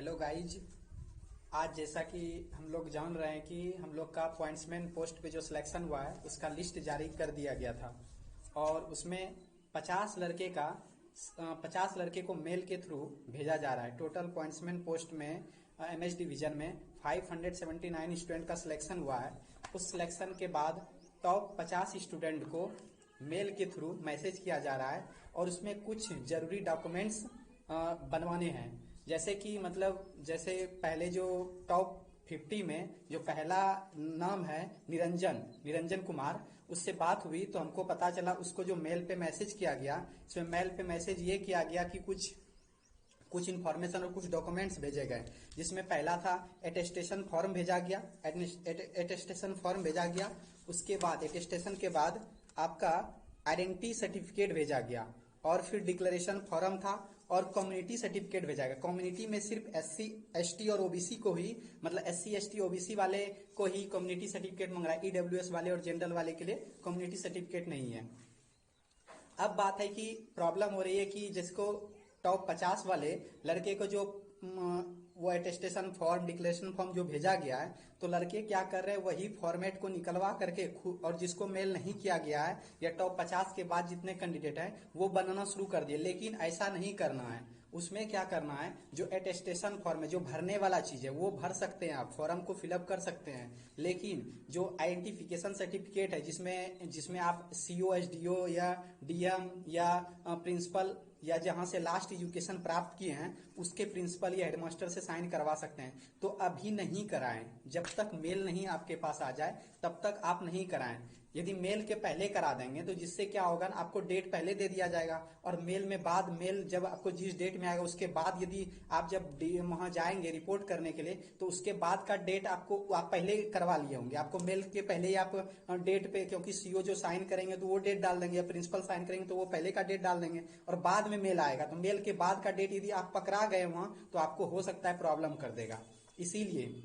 Hello guys. आज जैसा कि हम लोग जान रहे हैं कि हम लोग का पॉइंट्समैन पोस्ट पे जो सिलेक्शन हुआ है उसका लिस्ट जारी कर दिया गया था और उसमें 50 लड़के को मेल के थ्रू भेजा जा रहा है। टोटल पॉइंट्समैन पोस्ट में एमएस डिवीजन में 579 स्टूडेंट का सिलेक्शन हुआ है। उस सिलेक्शन के बाद टॉप 50 स्टूडेंट को मेल के थ्रू मैसेज किया जा रहा है और उसमें कुछ जरूरी डॉक्यूमेंट्स बनवाने हैं। जैसे कि जैसे पहले जो टॉप 50 में जो पहला नाम है निरंजन कुमार, उससे बात हुई तो हमको पता चला उसको जो मेल पे मैसेज किया गया, इसमें मेल पे मैसेज ये किया गया कि कुछ इन्फॉर्मेशन और कुछ डॉक्यूमेंट्स भेजे गए, जिसमें पहला था एटेस्टेशन फॉर्म भेजा गया। एटेस्टेशन फॉर्म भेजा गया, उसके बाद एटेस्टेशन के बाद आपका आइडेंटिटी सर्टिफिकेट भेजा गया और फिर डिक्लेरेशन फॉर्म था और कम्युनिटी सर्टिफिकेट भेजा गया। कम्युनिटी में सिर्फ SC ST और OBC को ही, मतलब SC ST OBC वाले को ही कम्युनिटी सर्टिफिकेट मांग रहा है। EWS वाले और जनरल वाले के लिए कम्युनिटी सर्टिफिकेट नहीं है। अब बात है कि प्रॉब्लम हो रही है कि जिसको टॉप 50 वाले लड़के को जो वो अटेस्टेशन फॉर्म डिक्लेरेशन फॉर्म जो भेजा गया है, तो लड़के क्या कर रहे हैं, वही फॉर्मेट को निकलवा करके और जिसको मेल नहीं किया गया है या टॉप 50 के बाद जितने कैंडिडेट हैं वो बनाना शुरू कर दिए। लेकिन ऐसा नहीं करना है। उसमें क्या करना है, जो अटेस्टेशन फॉर्म है, जो भरने वाला चीज है वो भर सकते हैं, आप फॉर्म को फिलअप कर सकते हैं। लेकिन जो आइडेंटिफिकेशन सर्टिफिकेट है जिसमें आप CO SDO या DM या प्रिंसिपल या जहां से लास्ट एजुकेशन प्राप्त किए हैं उसके प्रिंसिपल या हेडमास्टर से साइन करवा सकते हैं, तो अभी नहीं कराएं। जब तक मेल नहीं आपके पास आ जाए तब तक आप नहीं कराएं। यदि मेल के पहले करा देंगे तो जिससे क्या होगा, आपको डेट पहले दे दिया जाएगा और मेल जब आपको जिस डेट में आएगा उसके बाद यदि आप जब वहां जाएंगे रिपोर्ट करने के लिए तो उसके बाद का डेट आप पहले करवा लिए होंगे। आपको मेल के पहले ही आप डेट पे, क्योंकि CO जो साइन करेंगे तो वो डेट डाल देंगे या प्रिंसिपल साइन करेंगे तो वो पहले का डेट डाल देंगे और बाद में मेल आएगा तो मेल के बाद का डेट यदि आप पकड़ा गए वहां तो आपको हो सकता है प्रॉब्लम कर देगा। इसीलिए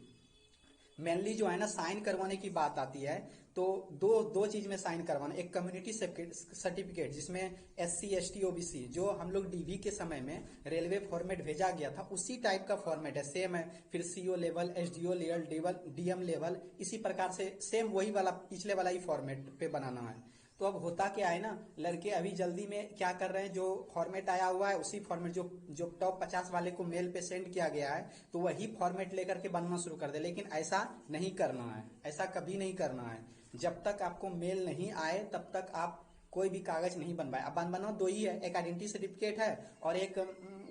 मेनली जो है ना, साइन करवाने की बात आती है तो दो चीज में साइन करवाना। एक कम्युनिटी सर्टिफिकेट जिसमें SC ST OBC जो हम लोग DV के समय में रेलवे फॉर्मेट भेजा गया था उसी टाइप का फॉर्मेट है, सेम है। फिर CO level, SDO level, DM level, इसी प्रकार से सेम वही वाला पिछले वाला ही फॉर्मेट पे बनाना है। तो अब होता क्या है ना, लड़के अभी जल्दी में क्या कर रहे हैं, जो फॉर्मेट आया हुआ है उसी फॉर्मेट जो टॉप 50 वाले को मेल पे सेंड किया गया है तो वही फॉर्मेट लेकर के बनना शुरू कर दे। लेकिन ऐसा नहीं करना है, ऐसा कभी नहीं करना है। जब तक आपको मेल नहीं आए तब तक आप कोई भी कागज नहीं बनवाए। अब बनवाना दो ही है, एक आइडेंटिटी सर्टिफिकेट है और एक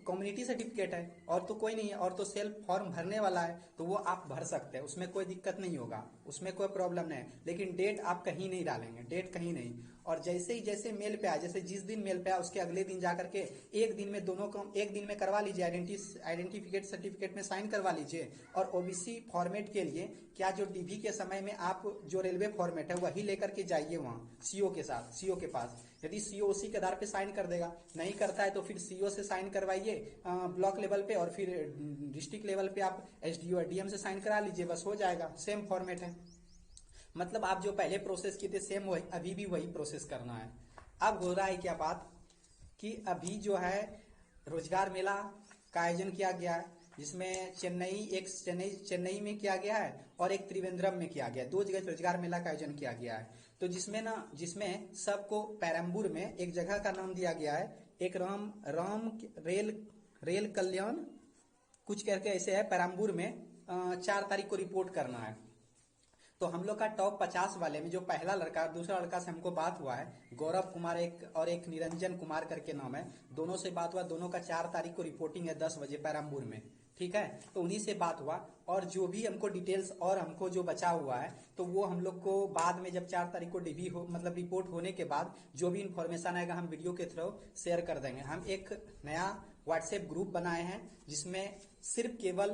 कम्युनिटी सर्टिफिकेट है, और तो कोई नहीं है। और तो सेल्फ फॉर्म भरने वाला है तो वो आप भर सकते हैं, उसमें कोई दिक्कत नहीं होगा, उसमें कोई प्रॉब्लम नहीं है। लेकिन डेट आप कहीं नहीं डालेंगे, डेट कहीं नहीं। और जैसे मेल पे आए, जैसे जिस दिन मेल पे आए उसके अगले दिन जाकर के एक दिन में दोनों काम एक दिन में करवा लीजिए। आइडेंटिफिकेट सर्टिफिकेट में साइन करवा लीजिए और OBC फॉर्मेट के लिए क्या जो DV के समय में आप जो रेलवे फॉर्मेट है वही लेकर के जाइए वहां CO के साथ, CO के पास। यदि CO उसी के आधार पे साइन कर देगा, नहीं करता है तो फिर CO से साइन करवाइए ब्लॉक लेवल पे और फिर डिस्ट्रिक्ट लेवल पे आप SDO और DM से साइन करा लीजिए, बस हो जाएगा। सेम फॉर्मेट है, मतलब आप जो पहले प्रोसेस किए थे सेम वही अभी भी वही प्रोसेस करना है। अब हो रहा है क्या बात कि अभी जो है रोजगार मेला का आयोजन किया गया है, जिसमें चेन्नई में किया गया है और एक त्रिवेंद्रम में किया गया है। 2 जगह रोजगार मेला का आयोजन किया गया है। तो जिसमें सबको पेरम्बूर में एक जगह का नाम दिया गया है, एक राम रेल कल्याण कुछ करके ऐसे है, पेरम्बूर में 4 तारीख को रिपोर्ट करना है। तो हम लोग का टॉप 50 वाले में जो पहला लड़का, दूसरा लड़का से हमको बात हुआ है, गौरव कुमार एक निरंजन कुमार करके नाम है, दोनों से बात हुआ। दोनों का 4 तारीख को रिपोर्टिंग है 10 बजे पेरम्बूर में, ठीक है। तो उन्हीं से बात हुआ और जो भी हमको डिटेल्स और हमको जो बचा हुआ है तो वो हम लोग को बाद में जब 4 तारीख को DV हो, मतलब रिपोर्ट होने के बाद जो भी इंफॉर्मेशन आएगा हम वीडियो के थ्रू शेयर कर देंगे। हम एक नया व्हाट्सएप ग्रुप बनाए हैं जिसमें सिर्फ केवल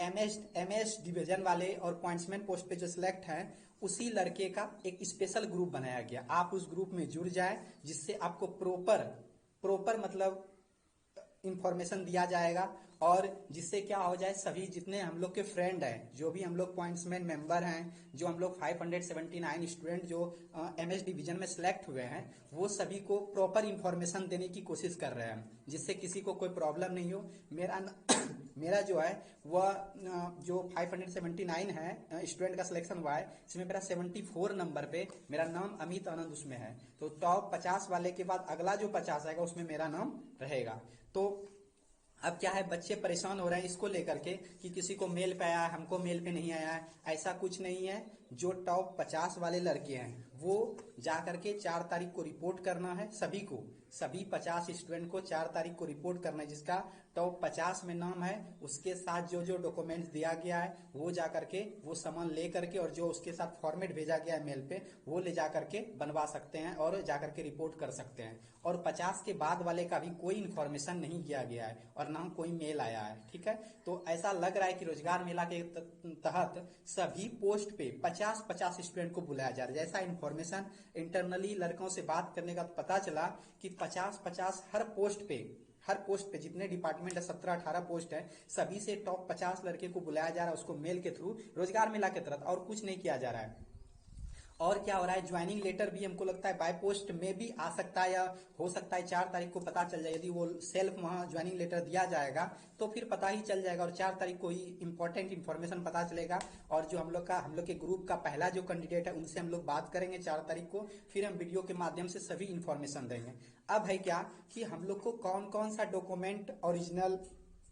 MS डिवीजन वाले और पॉइंट्समैन पोस्ट पे जो सिलेक्ट है उसी लड़के का एक स्पेशल ग्रुप बनाया गया। आप उस ग्रुप में जुड़ जाए जिससे आपको प्रॉपर मतलब इंफॉर्मेशन दिया जाएगा और जिससे क्या हो जाए, सभी जितने हम लोग के फ्रेंड हैं, जो भी हम लोग पॉइंट्समैन मेंबर हैं, जो हम लोग 579 स्टूडेंट जो एमएस डिवीजन में सिलेक्ट हुए हैं, वो सभी को प्रॉपर इंफॉर्मेशन देने की कोशिश कर रहे हैं, जिससे किसी को कोई प्रॉब्लम नहीं हो। मेरा जो है वह जो 579 है स्टूडेंट का सिलेक्शन हुआ है, इसमें मेरा 74 नंबर पे मेरा नाम अमित आनंद उसमें है। तो टॉप 50 वाले के बाद अगला जो 50 आएगा उसमें मेरा नाम रहेगा। तो अब क्या है, बच्चे परेशान हो रहे हैं इसको लेकर के कि किसी को मेल पे आया है, हमको मेल पे नहीं आया है। ऐसा कुछ नहीं है। जो टॉप 50 वाले लड़के हैं वो जा करके 4 तारीख को रिपोर्ट करना है, सभी को, सभी 50 स्टूडेंट को 4 तारीख को रिपोर्ट करना है। जिसका टॉप 50 में नाम है उसके साथ जो जो डॉक्यूमेंट्स दिया गया है वो जा करके वो सामान ले करके, और जो उसके साथ फॉर्मेट भेजा गया है मेल पे, वो ले जा करके बनवा सकते हैं और जा करके रिपोर्ट कर सकते हैं। और 50 के बाद वाले का भी कोई इन्फॉर्मेशन नहीं किया गया है और ना कोई मेल आया है। ठीक है, तो ऐसा लग रहा है कि रोजगार मेला के तहत सभी पोस्ट पे 50-50 स्टूडेंट को बुलाया जा रहा है। जैसा इन्फॉर्मेशन इंटरनली लड़कों से बात करने का पता चला कि 50-50 हर पोस्ट पे जितने डिपार्टमेंट है, 17-18 पोस्ट है, सभी से टॉप 50 लड़के को बुलाया जा रहा है, उसको मेल के थ्रू रोजगार मेला के तहत, और कुछ नहीं किया जा रहा है। और क्या हो रहा है, ज्वाइनिंग लेटर भी हमको लगता है बाय पोस्ट में भी आ सकता है, या हो सकता है 4 तारीख को पता चल जाए। यदि वो सेल्फ वहां ज्वाइनिंग लेटर दिया जाएगा तो फिर पता ही चल जाएगा, और 4 तारीख को ही इंपॉर्टेंट इन्फॉर्मेशन पता चलेगा। और जो हम लोग के ग्रुप का पहला जो कैंडिडेट है उनसे हम लोग बात करेंगे 4 तारीख को, फिर हम वीडियो के माध्यम से सभी इंफॉर्मेशन देंगे। अब है क्या कि हम लोग को कौन कौन सा डॉक्यूमेंट ओरिजिनल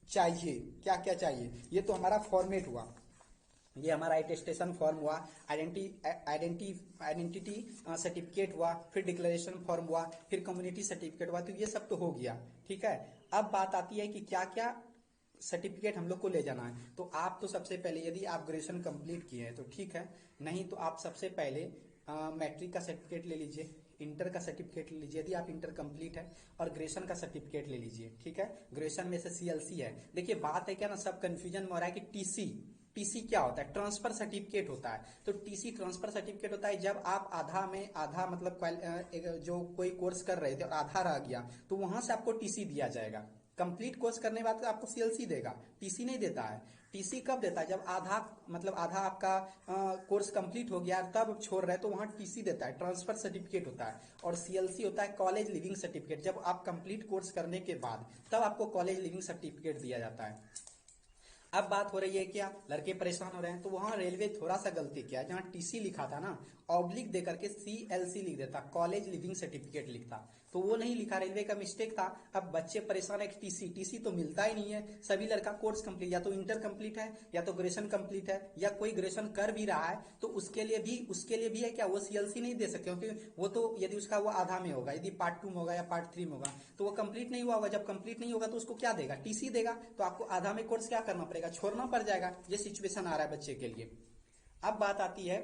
चाहिए, क्या क्या चाहिए। ये तो हमारा फॉर्मेट हुआ, ये हमारा अटेस्टेशन फॉर्म हुआ, आइडेंटिटी सर्टिफिकेट हुआ, फिर डिक्लेरेशन फॉर्म हुआ, फिर कम्युनिटी सर्टिफिकेट हुआ। तो ये सब तो हो गया। ठीक है, अब बात आती है कि क्या क्या सर्टिफिकेट हम लोग को ले जाना है। तो आप तो सबसे पहले, यदि आप ग्रेजुएशन कंप्लीट किए हैं तो ठीक है, नहीं तो आप सबसे पहले मैट्रिक का सर्टिफिकेट ले लीजिए, इंटर का सर्टिफिकेट ले लीजिए यदि आप इंटर कंप्लीट है, और ग्रेजुएशन का सर्टिफिकेट ले लीजिए। ठीक है, ग्रेजुएशन में से सीएलसी है। देखिए बात है क्या ना, सब कंफ्यूजन में हो रहा है कि टीसी क्या होता है। ट्रांसफर सर्टिफिकेट होता है। तो टीसी ट्रांसफर सर्टिफिकेट होता है जब आप आधा मतलब जो कोई कोर्स कर रहे थे और आधा रह गया तो वहां से आपको टीसी दिया जाएगा। कंप्लीट कोर्स करने के बाद आपको सीएलसी देगा, टीसी नहीं देता है। टीसी कब देता है, जब आधा आपका कोर्स कंप्लीट हो गया तब छोड़ रहे तो वहां टीसी देता है, ट्रांसफर सर्टिफिकेट होता है। और सीएलसी होता है कॉलेज लिविंग सर्टिफिकेट, जब आप कंप्लीट कोर्स करने के बाद तब आपको कॉलेज लिविंग सर्टिफिकेट दिया जाता है। अब बात हो रही है क्या, लड़के परेशान हो रहे हैं, तो वहां रेलवे थोड़ा सा गलती किया, जहां टीसी लिखा था ना, ऑब्लिक दे करके सीएलसी लिख देता, कॉलेज लिविंग सर्टिफिकेट लिखता, तो वो नहीं लिखा, रेलवे का मिस्टेक था। अब बच्चे परेशान है कि टीसी तो मिलता ही नहीं है। सभी लड़का कोर्स कंप्लीट, या तो इंटर कंप्लीट है या तो ग्रेजुएशन कंप्लीट है, या कोई ग्रेजुएशन कर भी रहा है तो उसके लिए भी है क्या, वो सीएलसी नहीं दे सकते, क्योंकि वो तो यदि उसका वो आधा में होगा, यदि पार्ट 2 में होगा या पार्ट 3 में होगा तो वो कंप्लीट नहीं हुआ होगा। जब कंप्लीट नहीं होगा तो उसको क्या देगा, टीसी देगा। तो आपको आधा में कोर्स क्या करना पड़ेगा, छोड़ना पड़ जाएगा। ये सिचुएशन आ रहा है बच्चे के लिए। अब बात आती है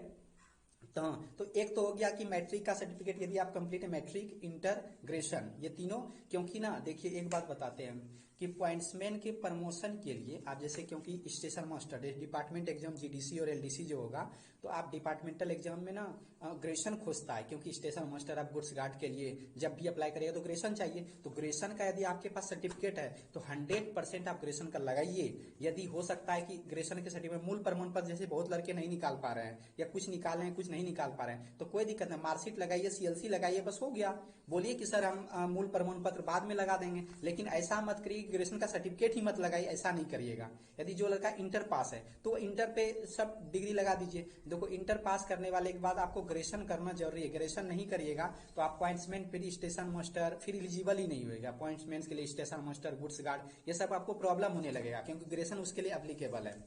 तो एक तो हो गया कि मैट्रिक का सर्टिफिकेट, यदि आप कंप्लीट है मैट्रिक, इंटर, ग्रेजुएशन, ये तीनों। क्योंकि ना देखिए एक बात बताते हैं कि पॉइंट्समैन के प्रमोशन के लिए आप जैसे, क्योंकि station master department exam GDC और एलडीसी जो होगा, तो आप डिपार्टमेंटल एग्जाम में ना ग्रेजुएशन खोजता है, क्योंकि स्टेशन मास्टर आप गुड्स गार्ड के लिए जब भी अप्लाई करिएगा तो ग्रेजुएशन चाहिए। तो ग्रेजुएशन का यदि आपके पास सर्टिफिकेट है तो 100% आप ग्रेजुएशन का लगाइए। यदि हो सकता है कि ग्रेजुएशन के सर्टिफिकेट मूल प्रमाण पत्र जैसे बहुत लड़के नहीं निकाल पा रहे हैं, या कुछ निकाल रहे हैं कुछ नहीं निकाल पा रहे हैं, तो कोई दिक्कत नहीं, मार्कशीट लगाइए, सीएलसी लगाइए, बस हो गया। बोलिए कि सर हम मूल प्रमाण पत्र बाद में लगा देंगे, लेकिन ऐसा मत करिए, ग्रेजुएशन का सर्टिफिकेट ही मत लगाइए, ऐसा नहीं करिएगा। यदि जो लड़का इंटर पास है तो इंटर पे सब डिग्री लगा दीजिए। देखो इंटर पास करने वाले के बाद आपको ग्रेजुएशन करना जरूरी है। ग्रेजुएशन नहीं करिएगा तो आप पॉइंट्समैन, फिर स्टेशन मास्टर, फिर एलिजिबल ही नहीं होगा। पॉइंट्समैन के लिए स्टेशन मास्टर, गुड्स गार्ड, ये सब आपको प्रॉब्लम होने लगेगा, क्योंकि ग्रेजुएशन उसके लिए एप्लीकेबल है।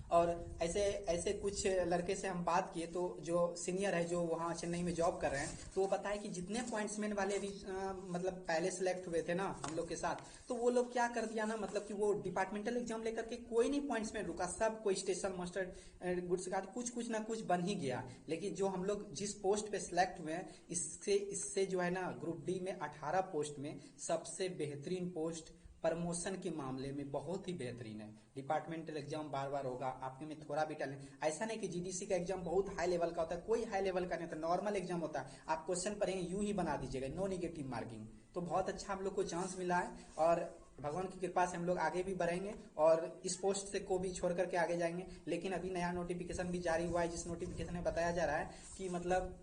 और ऐसे कुछ लड़के से हम बात किए, तो जो सीनियर है जो वहाँ चेन्नई में जॉब कर रहे हैं, तो वो बताए कि जितने पॉइंट्समैन वाले भी मतलब पहले सिलेक्ट हुए थे ना हम लोग के साथ, तो वो लोग क्या कर दिया ना, मतलब कि वो डिपार्टमेंटल एग्जाम लेकर के कोई नहीं पॉइंट्समैन रुका, सब कोई स्टेशन मास्टर, गुड्स गार्ड, कुछ ना कुछ बन ही गया। लेकिन जो हम लोग जिस पोस्ट पे सिलेक्ट हुए हैं, इससे जो है ना ग्रुप डी में 18 पोस्ट में सबसे बेहतरीन पोस्ट प्रमोशन के मामले में बहुत ही बेहतरीन है। डिपार्टमेंटल एग्जाम बार बार होगा, आपके में थोड़ा भी टैलेंट, ऐसा नहीं कि जीडीसी का एग्जाम बहुत हाई लेवल का होता है, कोई हाई लेवल का नहीं होता, नॉर्मल एग्जाम होता है। आप क्वेश्चन पढ़ेंगे यूं ही बना दीजिएगा, नो निगेटिव मार्किंग। तो बहुत अच्छा हम लोग को चांस मिला है। और भगवान की कृपा से हम लोग आगे भी बढ़ेंगे और इस पोस्ट से को भी छोड़ करके आगे जाएंगे। लेकिन अभी नया नोटिफिकेशन भी जारी हुआ है, जिस नोटिफिकेशन में बताया जा रहा है कि मतलब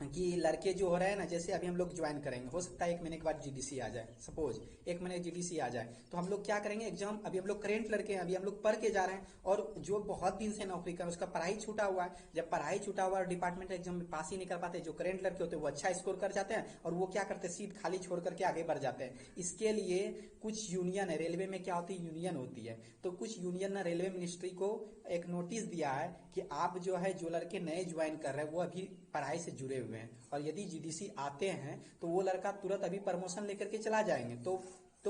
कि लड़के जो हो रहे हैं ना, जैसे अभी हम लोग ज्वाइन करेंगे, हो सकता है 1 महीने के बाद जीडीसी आ जाए, सपोज 1 महीने जीडीसी आ जाए, तो हम लोग क्या करेंगे, एग्जाम, अभी हम लोग करेंट लड़के हैं, अभी हम लोग पढ़ के जा रहे हैं, और जो बहुत दिन से नौकरी कर उसका पढ़ाई छूटा हुआ है, जब पढ़ाई छूटा हुआ और डिपार्टमेंट एग्जाम में पास ही नहीं कर पाते, जो करेंट लड़के होते हैं वो अच्छा स्कोर कर जाते हैं, और वो क्या करते हैं, सीट खाली छोड़ करके आगे बढ़ जाते हैं। इसके लिए कुछ यूनियन है, रेलवे में क्या होती है, यूनियन होती है, तो कुछ यूनियन ने रेलवे मिनिस्ट्री को एक नोटिस दिया है कि आप जो है, जो लड़के नए ज्वाइन कर रहे हैं वो अभी पढ़ाई से जुड़े हुए हैं, और यदि जीडीसी आते हैं तो वो लड़का तुरंत अभी प्रमोशन लेकर के चला जाएंगे, तो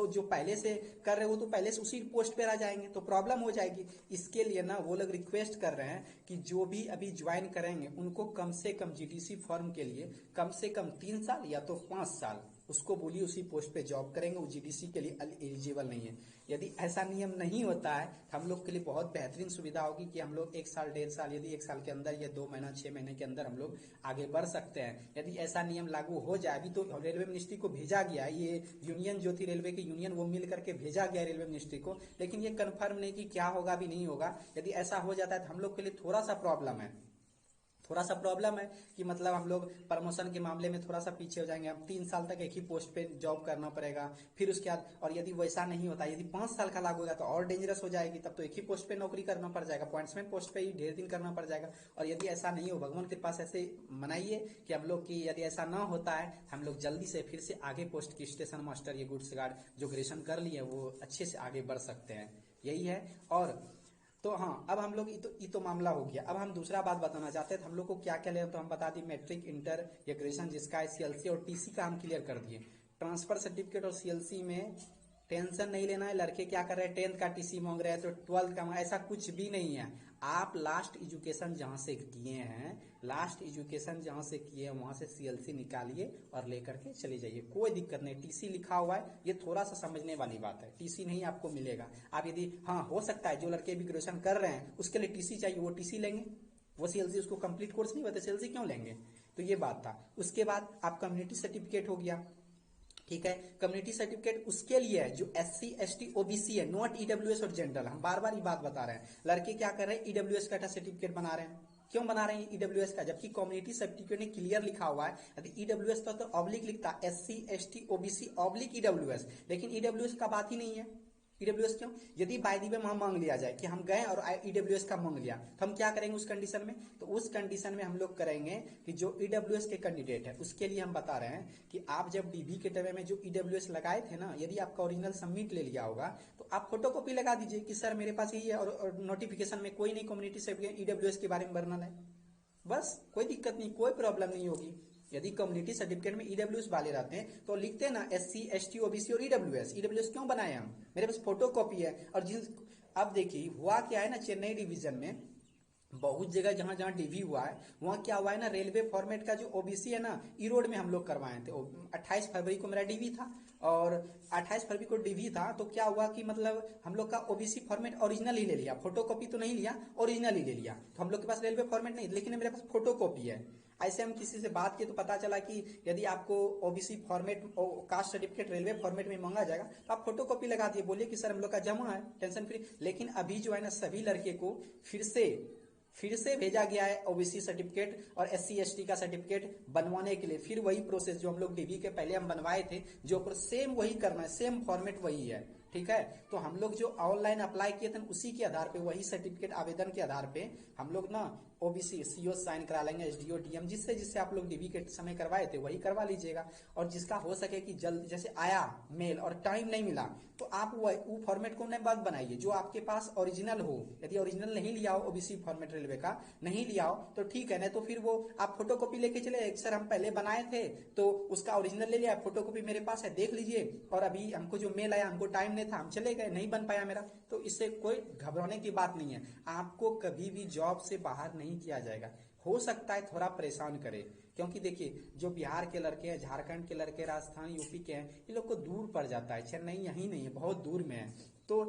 जो पहले से कर रहे हो तो पहले से उसी पोस्ट पे आ जाएंगे, तो प्रॉब्लम हो जाएगी। इसके लिए ना वो लोग रिक्वेस्ट कर रहे हैं कि जो भी अभी ज्वाइन करेंगे उनको कम से कम जीडीसी फॉर्म के लिए कम से कम 3 साल या तो 5 साल उसको बोलिए उसी पोस्ट पे जॉब करेंगे, वो जीडीसी के लिए एलिजिबल नहीं है। यदि ऐसा नियम नहीं होता है तो हम लोग के लिए बहुत बेहतरीन सुविधा होगी कि हम लोग 1 साल 1.5 साल, यदि 1 साल के अंदर या 2 महीना 6 महीने के अंदर हम लोग आगे बढ़ सकते हैं। यदि ऐसा नियम लागू हो जाए, अभी तो रेलवे मिनिस्ट्री को भेजा गया है, ये यूनियन जो थी रेलवे की यूनियन, वो मिल करके भेजा गया रेलवे मिनिस्ट्री को, लेकिन ये कन्फर्म नहीं कि क्या होगा भी नहीं होगा। यदि ऐसा हो जाता है तो हम लोग के लिए थोड़ा सा प्रॉब्लम है कि मतलब हम लोग प्रमोशन के मामले में थोड़ा सा पीछे हो जाएंगे। हम 3 साल तक एक ही पोस्ट पे जॉब करना पड़ेगा, फिर उसके बाद, और यदि वैसा नहीं होता, यदि 5 साल का लागू होगा तो और डेंजरस हो जाएगी, तब तो एक ही पोस्ट पे नौकरी करना पड़ जाएगा, अपॉइंटमेंट पोस्ट पे ही ढेर दिन करना पड़ जाएगा। और यदि ऐसा नहीं हो, भगवान के पास ऐसे मनाइए कि हम लोग की यदि ऐसा ना होता है, हम लोग जल्दी से फिर से आगे पोस्ट की स्टेशन मास्टर या गुड्स गार्ड जो ग्रेजुएशन कर लिए वो अच्छे से आगे बढ़ सकते हैं, यही है। और तो हाँ, अब हम लोग ये तो मामला हो गया। अब हम दूसरा बात बताना चाहते हैं, तो हम लोग को क्या क्या लेना, तो हम बता दिए मैट्रिक, इंटर या ग्रेजुएशन जिसका है, सीएलसी और टीसी का हम क्लियर कर दिए। ट्रांसफर सर्टिफिकेट और सीएलसी में टेंशन नहीं लेना है। लड़के क्या कर रहे हैं, 10th का टीसी मांग रहे हैं तो 12th का, ऐसा कुछ भी नहीं है। आप लास्ट एजुकेशन जहां से किए हैं, वहां से सीएलसी निकालिए और लेकर के चले जाइए, कोई दिक्कत नहीं। टीसी लिखा हुआ है, ये थोड़ा सा समझने वाली बात है, टीसी नहीं आपको मिलेगा। आप यदि, हाँ हो सकता है जो लड़के भी ग्रेजुएशन कर रहे हैं उसके लिए टीसी चाहिए, वो टीसी लेंगे, वो सीएलसी उसको कंप्लीट कोर्स नहीं होता, सीएलसी क्यों लेंगे, तो ये बात था। उसके बाद आप कम्युनिटी सर्टिफिकेट हो गया, ठीक है। कम्युनिटी सर्टिफिकेट उसके लिए है जो SC ST OBC है, नॉट ईडब्ल्यूएस और जनरल। हम बार बार ये बात बता रहे हैं, लड़के क्या कर रहे हैं, ईडब्ल्यूएस का सर्टिफिकेट बना रहे हैं। क्यों बना रहे हैं ईडब्ल्यूएस का, जबकि कम्युनिटी सर्टिफिकेट में क्लियर लिखा हुआ है, यदि ईडब्ल्यूएस का तो ऑब्लिक लिखता, SC ST OBC oblique EWS, लेकिन ईडब्ल्यूएस का बात ही नहीं है। ईडब्ल्यूएस क्यों, यदि बाय दी वे वहां मांग लिया जाए कि हम गए और ईडब्ल्यूएस का मांग लिया, तो हम क्या करेंगे उस कंडीशन में, तो उस कंडीशन में हम लोग करेंगे कि जो ईडब्ल्यूएस के कैंडिडेट है उसके लिए हम बता रहे हैं कि आप जब डीबी के टर्म में जो ईडब्ल्यूएस लगाए थे ना, यदि आपका ओरिजिनल सबमिट ले लिया होगा तो आप फोटोकॉपी लगा दीजिए कि सर मेरे पास यही है, और नोटिफिकेशन में कोई नहीं कम्युनिटी सर्टिफिकेट ईडब्ल्यूएस के बारे में वर्णन है, बस कोई दिक्कत नहीं, कोई प्रॉब्लम नहीं होगी। यदि कम्युनिटी सर्टिफिकेट में ईडब्ल्यूएस वाले रहते हैं तो लिखते हैं ना SC ST OBC और ईडब्ल्यूएस क्यों बनाए हम, मेरे पास फोटो कॉपी है। और जिस, अब देखिए हुआ क्या है ना, चेन्नई डिवीजन में बहुत जगह जहां जहां डीवी हुआ है वहां क्या हुआ है ना, रेलवे फॉर्मेट का जो ओबीसी है ना, ई रोड में हम लोग करवाए थे। 28 फरवरी को मेरा डीवी था, और 28 फरवरी को डीवी था, तो क्या हुआ कि मतलब हम लोग का ओबीसी फॉर्मेट ओरिजिनल ही ले लिया, फोटोकॉपी तो नहीं लिया, ओरिजिनल ही ले लिया। तो हम लोग के पास रेलवे फॉर्मेट नहीं, लेकिन मेरे पास फोटोकॉपी है। ऐसे हम किसी से बात किए तो पता चला कि यदि आपको OBC format, caste certificate railway format में मांगा जाएगा तो आप फोटोकॉपी लगा दिए, बोलिए कि सर हम लोग का जमा है, टेंशन फ्री। लेकिन अभी जो है ना, सभी लड़के को फिर से भेजा गया है ओबीसी सर्टिफिकेट और SC ST का सर्टिफिकेट बनवाने के लिए। फिर वही प्रोसेस जो हम लोग डीवी के पहले हम बनवाए थे, जो सेम वही करना है, सेम फॉर्मेट वही है, ठीक है। तो हम लोग जो ऑनलाइन अप्लाई किए थे उसी के आधार पे, वही सर्टिफिकेट आवेदन के आधार पे हम लोग ना ओबीसी CO साइन करा लेंगे, SDO DM, जिससे आप लोग डीवी के समय करवाए थे वही करवा लीजिएगा। और जिसका हो सके कि जल्द, जैसे आया मेल और टाइम नहीं मिला, तो आप वो फॉर्मेट को मत बनाइए जो आपके पास ओरिजिनल हो। यदि ओरिजिनल नहीं लिया हो, ओबीसी फॉर्मेट रेलवे का नहीं लिया हो तो ठीक है, नहीं तो फिर वो आप फोटोकॉपी लेके चले, सर हम पहले बनाए थे तो उसका ओरिजिनल ले लिया, फोटोकॉपी मेरे पास है देख लीजिए, और अभी हमको जो मेल आया हमको टाइम नहीं था, हम चले गए, नहीं बन पाया मेरा। तो इससे कोई घबराने की बात नहीं है, आपको कभी भी जॉब से बाहर नहीं किया जाएगा। हो सकता है थोड़ा परेशान करे, क्योंकि देखिए जो बिहार के लड़के हैं, झारखंड के लड़के, राजस्थान यूपी के हैं, ये लोग को दूर पड़ जाता है, चेन्नई यहीं नहीं है, बहुत दूर में है। तो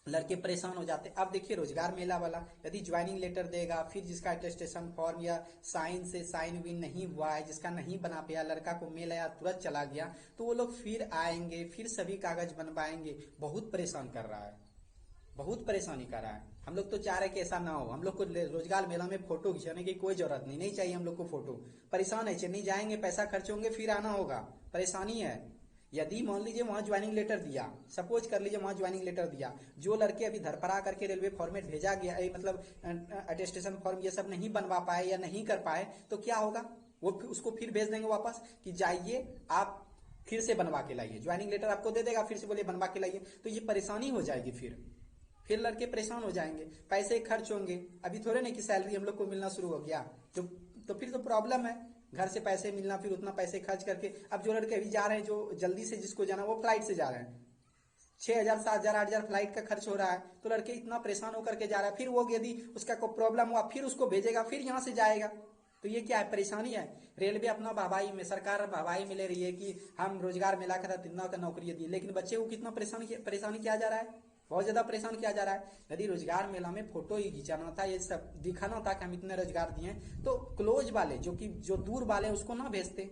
लड़के परेशान हो जाते। अब देखिए रोजगार मेला वाला यदि ज्वाइनिंग लेटर देगा, फिर जिसका अटेस्टेशन फॉर्म या साइन से साइन विन नहीं हुआ है, जिसका नहीं बना पाया, लड़का को मेल आया तुरंत चला गया, तो वो लोग फिर आएंगे, फिर सभी कागज बनवाएंगे। बहुत परेशान कर रहा है, बहुत परेशानी कर रहा है। हम लोग तो चाह रहे कि ऐसा ना हो। हम लोग को रोजगार मेला में फोटो खिंचाने की कोई जरूरत नहीं, नहीं चाहिए हम लोग को फोटो। परेशान है, चेन्नई जाएंगे, पैसा खर्च होंगे, फिर आना होगा, परेशानी है। यदि मान लीजिए वहां ज्वाइनिंग लेटर दिया, सपोज कर लीजिए वहां ज्वाइनिंग लेटर दिया, जो लड़के अभी धरपरा करके रेलवे फॉर्मेट भेजा गया मतलब अटेस्टेशन फॉर्म ये सब नहीं बनवा पाए या नहीं कर पाए, तो क्या होगा, वो उसको फिर भेज देंगे वापस कि जाइए आप फिर से बनवा के लाइए। ज्वाइनिंग लेटर आपको दे देगा, फिर से बोले बनवा के लाइए, तो ये परेशानी हो जाएगी। फिर लड़के परेशान हो जाएंगे, पैसे खर्च होंगे। अभी थोड़े नहीं कि सैलरी हम लोग को मिलना शुरू हो गया, तो फिर तो प्रॉब्लम है, घर से पैसे मिलना, फिर उतना पैसे खर्च करके। अब जो लड़के अभी जा रहे हैं, जो जल्दी से जिसको जाना, वो फ्लाइट से जा रहे हैं, 6,000 7,000 8,000 फ्लाइट का खर्च हो रहा है, तो लड़के इतना परेशान होकर के जा रहा है। फिर वो यदि उसका कोई प्रॉब्लम हुआ, फिर उसको भेजेगा, फिर यहाँ से जाएगा, तो ये क्या है, परेशानी है। रेलवे अपना वाहवाही में, सरकार वाहवाही में ले रही है कि हम रोजगार मिला के तहत इतना का नौकरी दी, लेकिन बच्चे को कितना परेशानी किया जा रहा है, बहुत ज्यादा परेशान किया जा रहा है। यदि रोजगार मेला में फोटो ही खिंचाना था, ये सब दिखाना था कि हम इतने रोजगार दिए, तो क्लोज वाले जो दूर वाले उसको ना भेजते,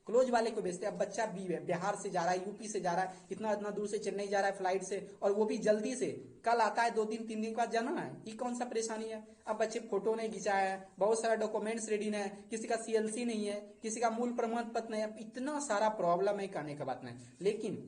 क्लोज वाले को भेजते। अब बच्चा बिहार से जा रहा है, यूपी से जा रहा है, इतना इतना दूर से चेन्नई जा रहा है फ्लाइट से, और वो भी जल्दी से, कल आता है, 2 दिन 3 दिन के बाद जाना है, ये कौन सा परेशानी है। अब बच्चे फोटो नहीं खिंचाया है, बहुत सारा डॉक्यूमेंट्स रेडी नहीं है, किसी का सीएलसी नहीं है, किसी का मूल प्रमाण पत्र नहीं है, इतना सारा प्रॉब्लम है, कहने का बात नहीं। लेकिन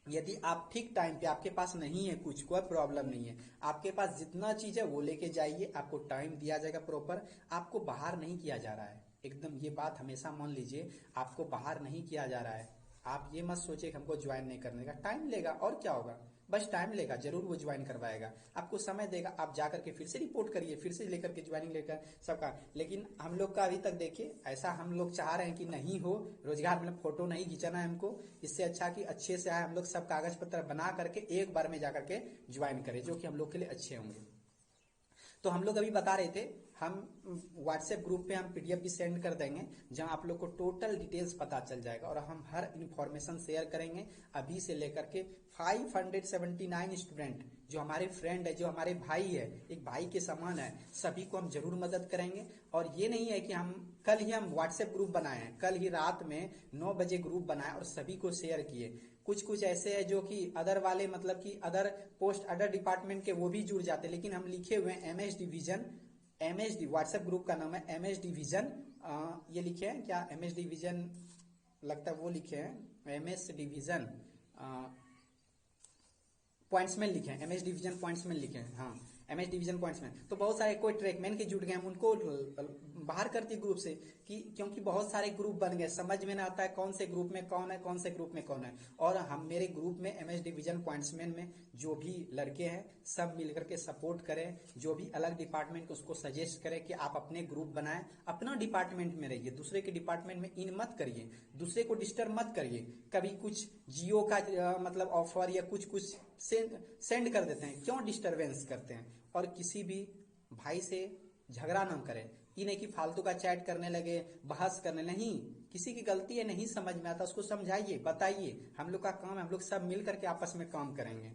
यदि आप ठीक टाइम पे, आपके पास नहीं है कुछ, कोई प्रॉब्लम नहीं है, आपके पास जितना चीज है वो लेके जाइए, आपको टाइम दिया जाएगा प्रॉपर, आपको बाहर नहीं किया जा रहा है। एकदम ये बात हमेशा मान लीजिए, आपको बाहर नहीं किया जा रहा है। आप ये मत सोचिए कि हमको ज्वाइन नहीं करने का, टाइम लेगा और क्या होगा, बस टाइम लेगा, जरूर वो ज्वाइन करवाएगा, आपको समय देगा, आप जाकर के फिर से रिपोर्ट करिए, फिर से लेकर के ज्वाइनिंग लेकर सबका। लेकिन हम लोग का अभी तक देखिए, ऐसा हम लोग चाह रहे हैं कि नहीं हो, रोजगार में फोटो नहीं खींचना है हमको, इससे अच्छा कि अच्छे से आए, हम लोग सब कागज पत्र बना करके एक बार में जाकर के ज्वाइन करें, जो कि हम लोग के लिए अच्छे होंगे। तो हम लोग अभी बता रहे थे, हम व्हाट्सएप ग्रुप पे हम पीडीएफ भी सेंड कर देंगे, जहां आप लोग को टोटल डिटेल्स पता चल जाएगा, और हम हर इंफॉर्मेशन शेयर करेंगे। अभी से लेकर के 579 स्टूडेंट जो हमारे फ्रेंड है, जो हमारे भाई है, एक भाई के समान है, सभी को हम जरूर मदद करेंगे। और ये नहीं है कि कल ही हम व्हाट्सएप ग्रुप बनाए हैं, कल ही रात में 9 बजे ग्रुप बनाए और सभी को शेयर किए। कुछ ऐसे है जो कि अदर वाले, मतलब कि अदर पोस्ट, अदर डिपार्टमेंट के, वो भी जुड़ जाते, लेकिन हम लिखे हुए हैं MS division, MSD, WhatsApp group का नाम है एमएस डिवीजन। ये लिखे हैं क्या, एमएस डिवीजन लगता है, वो लिखे हैं एमएस डिवीजन पॉइंट्समैन लिखे हैं, एमएस डिवीजन पॉइंट्समैन लिखे हैं, हाँ एमएस डिवीजन पॉइंट्समैन। तो बहुत सारे कोई ट्रैकमैन के जुट गए, हम उनको बाहर करती ग्रुप से, कि क्योंकि बहुत सारे ग्रुप बन गए, समझ में ना आता है कौन से ग्रुप में कौन है, कौन से ग्रुप में कौन है। और हम मेरे ग्रुप में एमएस डिवीजन पॉइंट्समैन में जो भी लड़के हैं, सब मिलकर के सपोर्ट करें, जो भी अलग डिपार्टमेंट को उसको सजेस्ट करें कि आप अपने ग्रुप बनाएं, अपना डिपार्टमेंट में रहिए, दूसरे के डिपार्टमेंट में इन मत करिए, दूसरे को डिस्टर्ब मत करिए। कभी कुछ जियो का मतलब ऑफर या कुछ सेंड कर देते हैं, क्यों डिस्टरबेंस करते हैं। और किसी भी भाई से झगड़ा ना करें, ये नहीं कि फालतू का चैट करने लगे, बहस करने, नहीं, किसी की गलती है, नहीं समझ में आता उसको समझाइए, बताइए, हम लोग का काम है, हम लोग सब मिल करके आपस में काम करेंगे।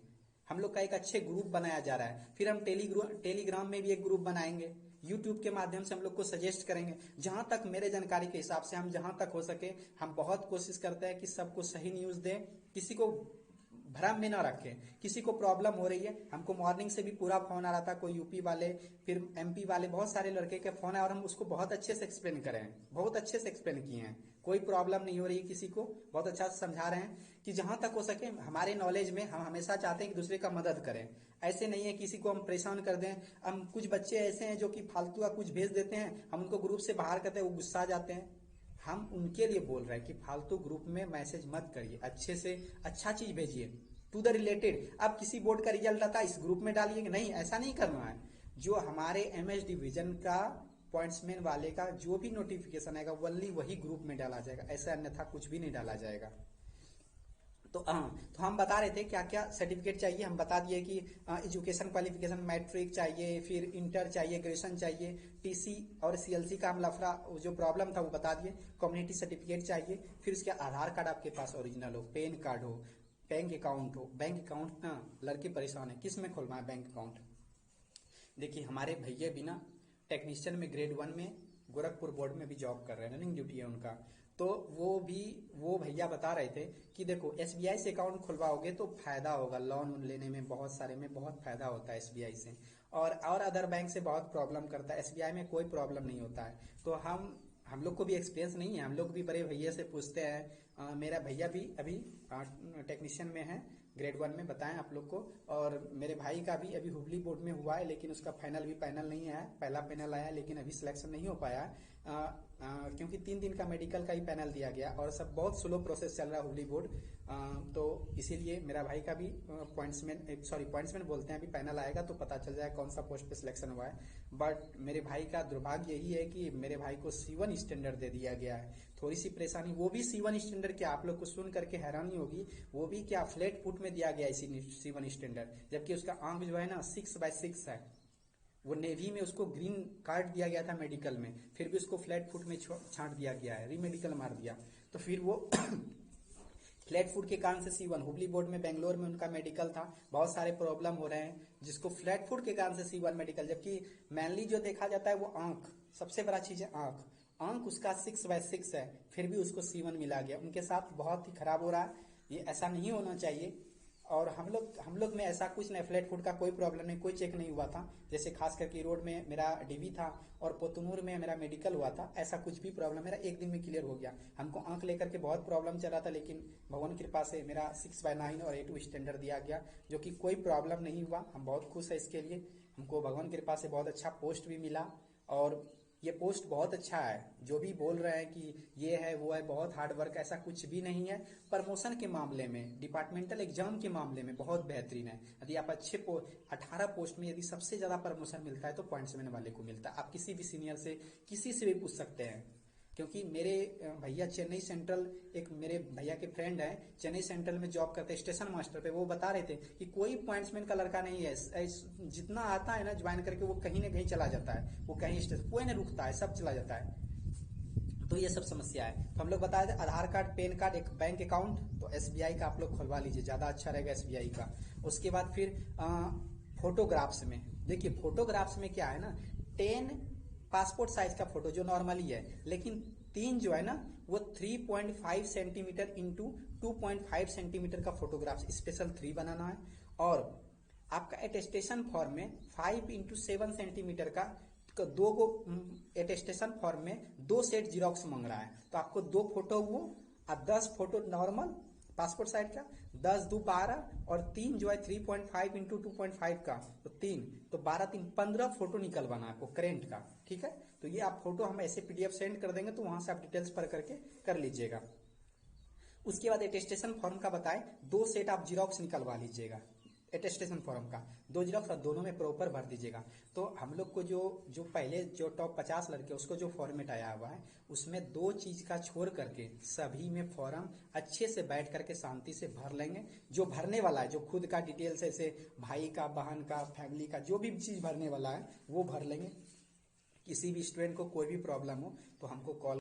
हम लोग का एक अच्छे ग्रुप बनाया जा रहा है, फिर हम टेलीग्राम में भी एक ग्रुप बनाएंगे, यूट्यूब के माध्यम से हम लोग को सजेस्ट करेंगे। जहां तक मेरे जानकारी के हिसाब से, हम जहां तक हो सके, हम बहुत कोशिश करते हैं कि सबको सही न्यूज दें, किसी को भ्रम में ना रखें। किसी को प्रॉब्लम हो रही है, हमको मॉर्निंग से भी पूरा फोन आ रहा था, कोई यूपी वाले, फिर एमपी वाले, बहुत सारे लड़के के फोन है, और हम उसको बहुत अच्छे से एक्सप्लेन करें, बहुत अच्छे से एक्सप्लेन किए हैं, कोई प्रॉब्लम नहीं हो रही किसी को, बहुत अच्छा से समझा रहे हैं कि जहां तक हो सके हमारे नॉलेज में हम हमेशा चाहते हैं कि दूसरे का मदद करें। ऐसे नहीं है किसी को हम परेशान कर दें। हम कुछ बच्चे ऐसे हैं जो कि फालतू का कुछ भेज देते हैं, हम उनको ग्रुप से बाहर करते हैं, वो गुस्सा आ जाते हैं। हम उनके लिए बोल रहे हैं कि फालतू ग्रुप में मैसेज मत करिए, अच्छे से अच्छा चीज भेजिए, टू द रिलेटेड। अब किसी बोर्ड का रिजल्ट आता है, इस ग्रुप में डालिए, नहीं, ऐसा नहीं करना है। जो हमारे एमएस डिवीजन का पॉइंट्समैन वाले का जो भी नोटिफिकेशन आएगा, वही ग्रुप में डाला जाएगा, ऐसा अन्यथा कुछ भी नहीं डाला जाएगा। तो हम बता रहे थे क्या क्या सर्टिफिकेट चाहिए। हम बता दिए कि एजुकेशन क्वालिफिकेशन, मैट्रिक चाहिए, फिर इंटर चाहिए, ग्रेजुएशन चाहिए, टीसी और सीएलसी का हम लफड़ा जो प्रॉब्लम था वो बता दिए, कम्युनिटी सर्टिफिकेट चाहिए, फिर उसके आधार कार्ड आपके पास ओरिजिनल हो, पैन कार्ड हो, बैंक अकाउंट हो, बैंक अकाउंट ना लड़के परेशान है, किस में खुलवाएं बैंक अकाउंट। देखिए हमारे भैया भी ना टेक्नीशियन में ग्रेड 1 में गोरखपुर बोर्ड में भी जॉब कर रहे हैं, रनिंग ड्यूटी है उनका। तो वो भैया बता रहे थे कि देखो एसबीआई से अकाउंट खुलवाओगे तो फायदा होगा, लोन लेने में बहुत सारे में बहुत फायदा होता है एसबीआई से, और अदर बैंक से बहुत प्रॉब्लम करता है, एसबीआई में कोई प्रॉब्लम नहीं होता है। तो हम लोग को भी एक्सपीरियंस नहीं है, हम लोग भी बड़े भैया से पूछते हैं। मेरा भैया भी अभी टेक्नीशियन में है ग्रेड 1 में, बताएं आप लोग को। और मेरे भाई का भी अभी हुबली बोर्ड में हुआ है, लेकिन उसका फाइनल भी पैनल नहीं आया, पहला पैनल आया लेकिन अभी सिलेक्शन नहीं हो पाया, क्योंकि 3 दिन का मेडिकल का ही पैनल दिया गया और सब बहुत स्लो प्रोसेस चल रहा है हुबली बोर्ड। तो इसीलिए मेरा भाई का भी पॉइंट्समैन बोलते हैं, अभी पैनल आएगा तो पता चल जाएगा कौन सा पोस्ट पे सिलेक्शन हुआ है। बट मेरे भाई का दुर्भाग्य यही है कि मेरे भाई को C1 स्टैंडर्ड दे दिया गया है, थोड़ी सी परेशानी। वो भी C1 स्टैंडर्ड क्या, आप लोग को सुन करके हैरानी होगी, वो भी क्या फ्लैट फुट में दिया गया है C1 स्टैंडर्ड, जबकि उसका आंक जो है ना 6/6 है। वो नेवी में उसको ग्रीन कार्ड दिया गया था मेडिकल में, फिर भी उसको फ्लैट फुट में छांट दिया गया है, रीमेडिकल मार दिया। तो फिर वो फ्लैट फुट के कारण से C1 हुबली बोर्ड में बेंगलोर में उनका मेडिकल था, बहुत सारे प्रॉब्लम हो रहे हैं जिसको फ्लैट फुट के कारण से C1 मेडिकल, जबकि मेनली जो देखा जाता है वो आंक, सबसे बड़ा चीज है आंक उसका 6/6 है, फिर भी उसको C1 मिला गया। उनके साथ बहुत ही खराब हो रहा है, ये ऐसा नहीं होना चाहिए। और हम लोग में ऐसा कुछ नहीं, फ्लैट फुट का कोई प्रॉब्लम नहीं, कोई चेक नहीं हुआ था। जैसे खास करके रोड में मेरा डीबी था और पोतनूर में मेरा मेडिकल हुआ था, ऐसा कुछ भी प्रॉब्लम मेरा 1 दिन में क्लियर हो गया। हमको आंख लेकर के बहुत प्रॉब्लम चल रहा था, लेकिन भगवान की कृपा से मेरा 6/9 और A2 स्टैंडर्ड दिया गया, जो कि कोई प्रॉब्लम नहीं हुआ। हम बहुत खुश है इसके लिए, हमको भगवान की कृपा से बहुत अच्छा पोस्ट भी मिला। और ये पोस्ट बहुत अच्छा है, जो भी बोल रहे हैं कि ये है वो है, बहुत हार्ड वर्क, ऐसा कुछ भी नहीं है। प्रमोशन के मामले में, डिपार्टमेंटल एग्जाम के मामले में बहुत बेहतरीन है। यदि आप 18 पोस्ट में यदि सबसे ज्यादा प्रमोशन मिलता है तो पॉइंट्समैन वाले को मिलता है। आप किसी भी सीनियर से, किसी से भी पूछ सकते हैं, क्योंकि मेरे भैया चेन्नई सेंट्रल, एक मेरे भैया के फ्रेंड है चेन्नई सेंट्रल में जॉब करते हैं स्टेशन मास्टर पे, वो बता रहे थे कि कोई पॉइंट्समैन का लड़का नहीं है, जितना आता है ना ज्वाइन करके वो कहीं ना कहीं चला जाता है, वो कहीं स्टेशन कोई नहीं रुकता है, सब चला जाता है। तो ये सब समस्या है। तो हम लोग बताए थे आधार कार्ड, पैन कार्ड, एक बैंक अकाउंट, तो एसबीआई का आप लोग खुलवा लीजिए, ज्यादा अच्छा रहेगा एसबीआई का। उसके बाद फिर फोटोग्राफ्स में, देखिए फोटोग्राफ्स में क्या है ना, 10 पासपोर्ट साइज का फोटो जो नॉर्मली है, लेकिन 3 जो है ना वो 3.5 सेंटीमीटर इंटू 2.5 सेंटीमीटर का फोटोग्राफ स्पेशल 3 बनाना है। और आपका एटेस्टेशन फॉर्म में 5x7 सेंटीमीटर का दो गो एटेस्टेशन फॉर्म में 2 सेट जीरोक्स मांग रहा है। तो आपको 2 फोटो वो और 10 फोटो नॉर्मल पासपोर्ट साइज का, 10 2 12 और 3 जो है 3.5 इंटू 2.5 का, तो 3 तो 12 3 15 फोटो निकलवाना है आपको करेंट का, ठीक है। तो ये आप फोटो हम ऐसे PDF सेंड कर देंगे, तो वहां से आप डिटेल्स भर करके कर लीजिएगा। उसके बाद एटेस्टेशन फॉर्म का बताए 2 सेट आप जीरोक्स निकलवा लीजिएगा, एटेस्टेशन फॉर्म का 2 जीरोक्स, और दोनों में प्रॉपर भर दीजिएगा। तो हम लोग को जो पहले जो टॉप 50 लड़के उसको जो फॉर्मेट आया हुआ है, उसमें 2 चीज का छोड़ करके सभी में फॉर्म अच्छे से बैठ करके शांति से भर लेंगे। जो भरने वाला है, जो खुद का डिटेल्स ऐसे भाई का, बहन का, फैमिली का, जो भी चीज भरने वाला है वो भर लेंगे। किसी भी स्टूडेंट को कोई भी प्रॉब्लम हो तो हमको कॉल